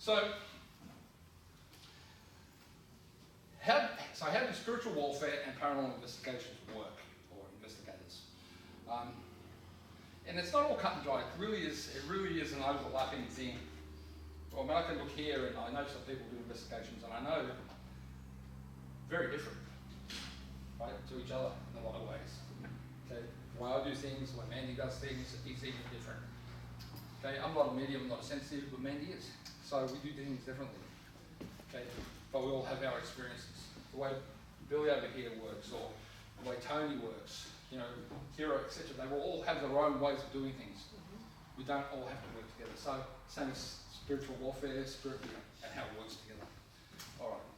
So how do spiritual warfare and paranormal investigations work, or investigators? And it's not all cut and dry. It really is an overlapping thing. Well, I mean, I can look here and I know some people do investigations, and I know very different, right, to each other in a lot of ways. Okay, the way I do things, the way Mandy does things, is even different. Okay, I'm not a medium, I'm not a sensitive, but Mandy is. So we do things differently. Okay, but we all have our experiences. The way Billy over here works, or the way Tony works, you know, Kira, etc. They will all have their own ways of doing things. We don't all have to work together. So same as spiritual warfare, and how it works together. All right.